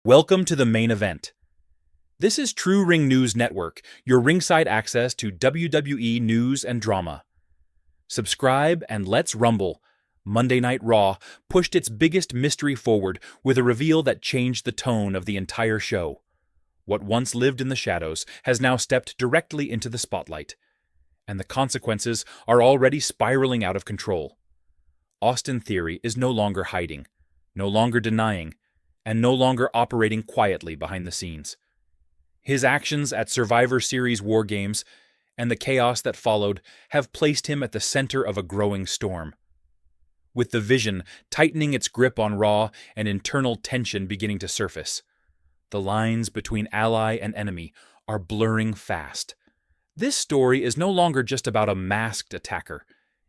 Welcome to the main event. This is True Ring News Network, your ringside access to WWE news and drama. Subscribe and let's rumble. Monday Night Raw pushed its biggest mystery forward with a reveal that changed the tone of the entire show. What once lived in the shadows has now stepped directly into the spotlight, and the consequences are already spiraling out of control. Austin Theory is no longer hiding, no longer denying, and no longer operating quietly behind the scenes. His actions at Survivor Series War Games and the chaos that followed have placed him at the center of a growing storm. With the Vision tightening its grip on Raw and internal tension beginning to surface, the lines between ally and enemy are blurring fast. This story is no longer just about a masked attacker.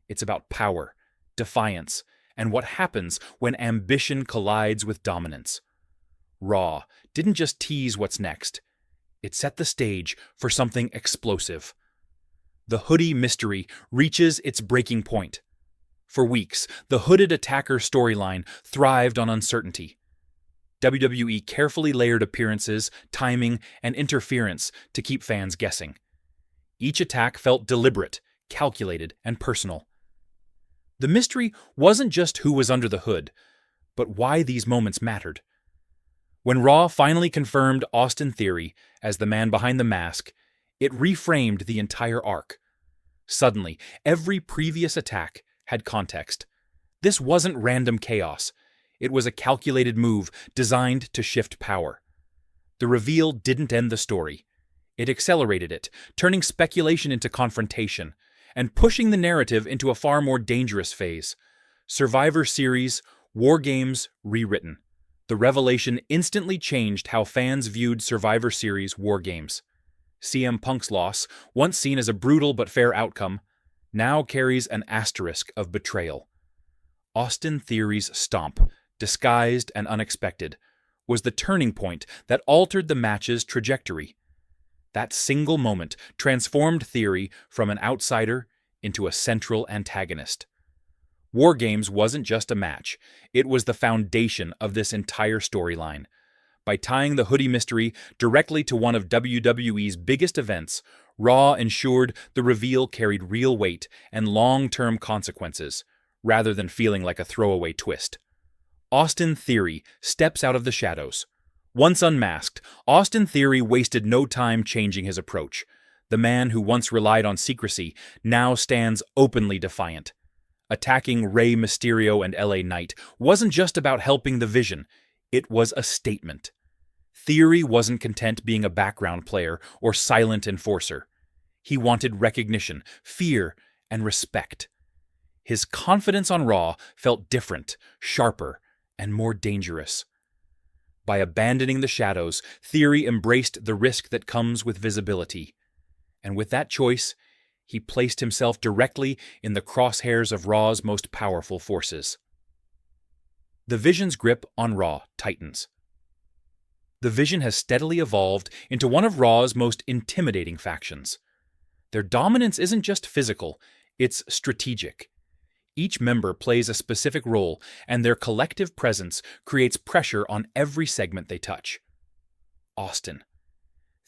It's about power, defiance, and what happens when ambition collides with dominance. Raw didn't just tease what's next. It set the stage for something explosive. The hoodie mystery reaches its breaking point. For weeks, the hooded attacker storyline thrived on uncertainty. WWE carefully layered appearances, timing, and interference to keep fans guessing. Each attack felt deliberate, calculated, and personal. The mystery wasn't just who was under the hood, but why these moments mattered. When Raw finally confirmed Austin Theory as the man behind the mask, it reframed the entire arc. Suddenly, every previous attack had context. This wasn't random chaos. It was a calculated move designed to shift power. The reveal didn't end the story. It accelerated it, turning speculation into confrontation, and pushing the narrative into a far more dangerous phase. Survivor Series War Games rewritten. The revelation instantly changed how fans viewed Survivor Series War Games. CM Punk's loss, once seen as a brutal but fair outcome, now carries an asterisk of betrayal. Austin Theory's stomp, disguised and unexpected, was the turning point that altered the match's trajectory. That single moment transformed Theory from an outsider into a central antagonist. War Games wasn't just a match, it was the foundation of this entire storyline. By tying the hoodie mystery directly to one of WWE's biggest events, Raw ensured the reveal carried real weight and long-term consequences, rather than feeling like a throwaway twist. Austin Theory steps out of the shadows. Once unmasked, Austin Theory wasted no time changing his approach. The man who once relied on secrecy now stands openly defiant. Attacking Rey Mysterio and LA Knight wasn't just about helping the Vision, it was a statement. Theory wasn't content being a background player or silent enforcer. He wanted recognition, fear, and respect. His confidence on Raw felt different, sharper, and more dangerous. By abandoning the shadows, Theory embraced the risk that comes with visibility. And with that choice, he placed himself directly in the crosshairs of Raw's most powerful forces. The Vision's grip on Raw tightens. The Vision has steadily evolved into one of Raw's most intimidating factions. Their dominance isn't just physical, it's strategic. Each member plays a specific role, and their collective presence creates pressure on every segment they touch. Austin.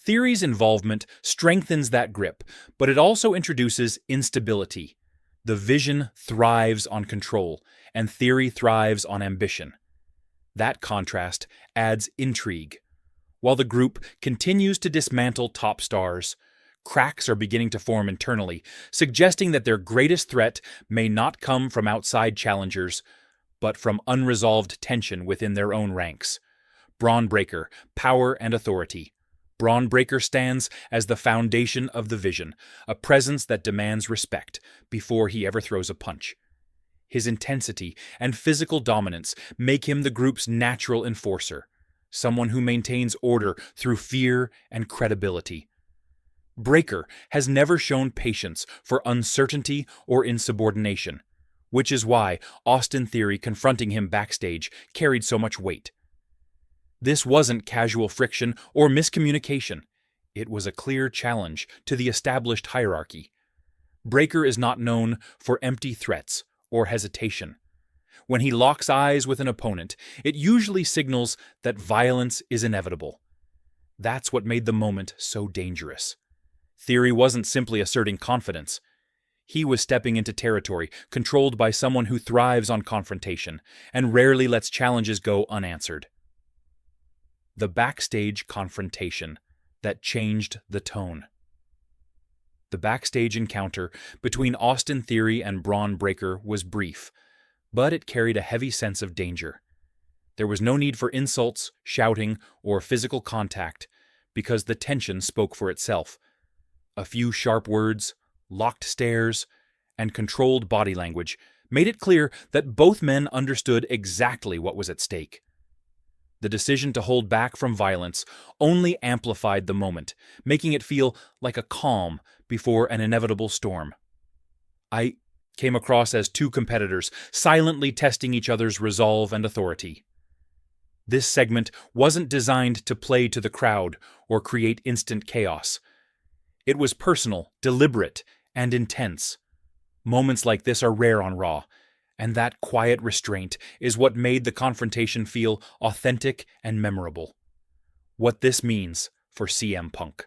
Theory's involvement strengthens that grip, but it also introduces instability. The Vision thrives on control, and Theory thrives on ambition. That contrast adds intrigue. While the group continues to dismantle top stars, cracks are beginning to form internally, suggesting that their greatest threat may not come from outside challengers, but from unresolved tension within their own ranks. Braun Breaker, power and authority. Braun Breaker stands as the foundation of the Vision, a presence that demands respect before he ever throws a punch. His intensity and physical dominance make him the group's natural enforcer, someone who maintains order through fear and credibility. Breaker has never shown patience for uncertainty or insubordination, which is why Austin Theory confronting him backstage carried so much weight. This wasn't casual friction or miscommunication. It was a clear challenge to the established hierarchy. Breaker is not known for empty threats or hesitation. When he locks eyes with an opponent, it usually signals that violence is inevitable. That's what made the moment so dangerous. Theory wasn't simply asserting confidence. He was stepping into territory controlled by someone who thrives on confrontation and rarely lets challenges go unanswered. The backstage confrontation that changed the tone. The backstage encounter between Austin Theory and Braun Breaker was brief, but it carried a heavy sense of danger. There was no need for insults, shouting, or physical contact, because the tension spoke for itself. A few sharp words, locked stares, and controlled body language made it clear that both men understood exactly what was at stake. The decision to hold back from violence only amplified the moment, making it feel like a calm before an inevitable storm. I came across as two competitors silently testing each other's resolve and authority. This segment wasn't designed to play to the crowd or create instant chaos. It was personal, deliberate, and intense. Moments like this are rare on Raw, and that quiet restraint is what made the confrontation feel authentic and memorable. What this means for CM Punk.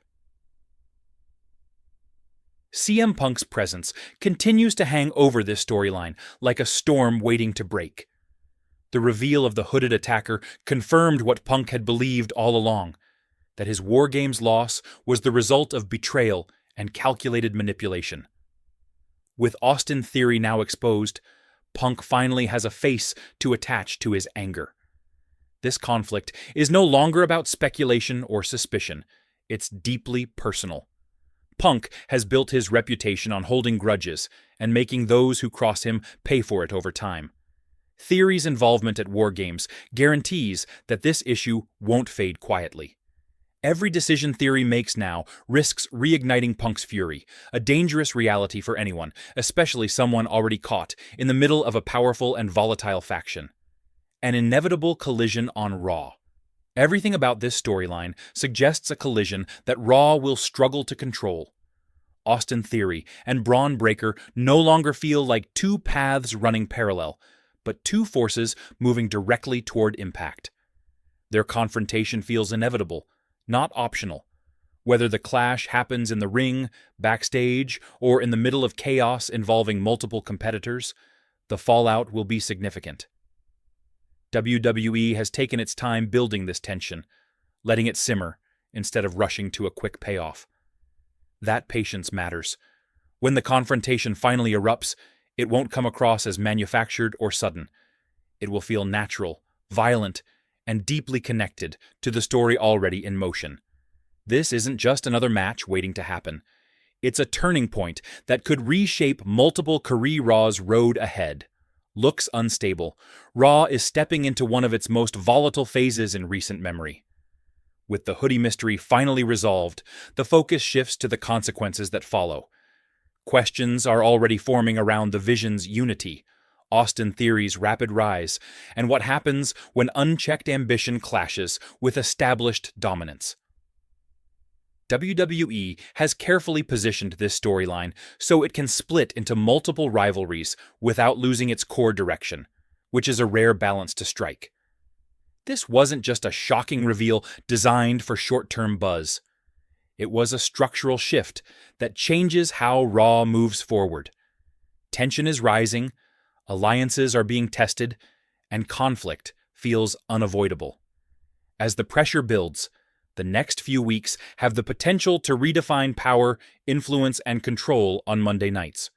CM Punk's presence continues to hang over this storyline like a storm waiting to break. The reveal of the hooded attacker confirmed what Punk had believed all along, that his War Games loss was the result of betrayal and calculated manipulation. With Austin Theory now exposed, Punk finally has a face to attach to his anger. This conflict is no longer about speculation or suspicion. It's deeply personal. Punk has built his reputation on holding grudges and making those who cross him pay for it over time. Theory's involvement at War Games guarantees that this issue won't fade quietly. Every decision Theory makes now risks reigniting Punk's fury, a dangerous reality for anyone, especially someone already caught in the middle of a powerful and volatile faction. An inevitable collision on Raw. Everything about this storyline suggests a collision that Raw will struggle to control. Austin Theory and Braun Breaker no longer feel like two paths running parallel, but two forces moving directly toward impact. Their confrontation feels inevitable, not optional. Whether the clash happens in the ring, backstage, or in the middle of chaos involving multiple competitors, the fallout will be significant. WWE has taken its time building this tension, letting it simmer instead of rushing to a quick payoff. That patience matters. When the confrontation finally erupts, it won't come across as manufactured or sudden. It will feel natural, violent, and deeply connected to the story already in motion. This isn't just another match waiting to happen. It's a turning point that could reshape multiple career Raw's road ahead. Looks unstable, Raw is stepping into one of its most volatile phases in recent memory. With the hoodie mystery finally resolved, the focus shifts to the consequences that follow. Questions are already forming around the Vision's unity, Austin Theory's rapid rise, and what happens when unchecked ambition clashes with established dominance. WWE has carefully positioned this storyline so it can split into multiple rivalries without losing its core direction, which is a rare balance to strike. This wasn't just a shocking reveal designed for short-term buzz. It was a structural shift that changes how Raw moves forward. Tension is rising, alliances are being tested, and conflict feels unavoidable. As the pressure builds, the next few weeks have the potential to redefine power, influence, and control on Monday nights.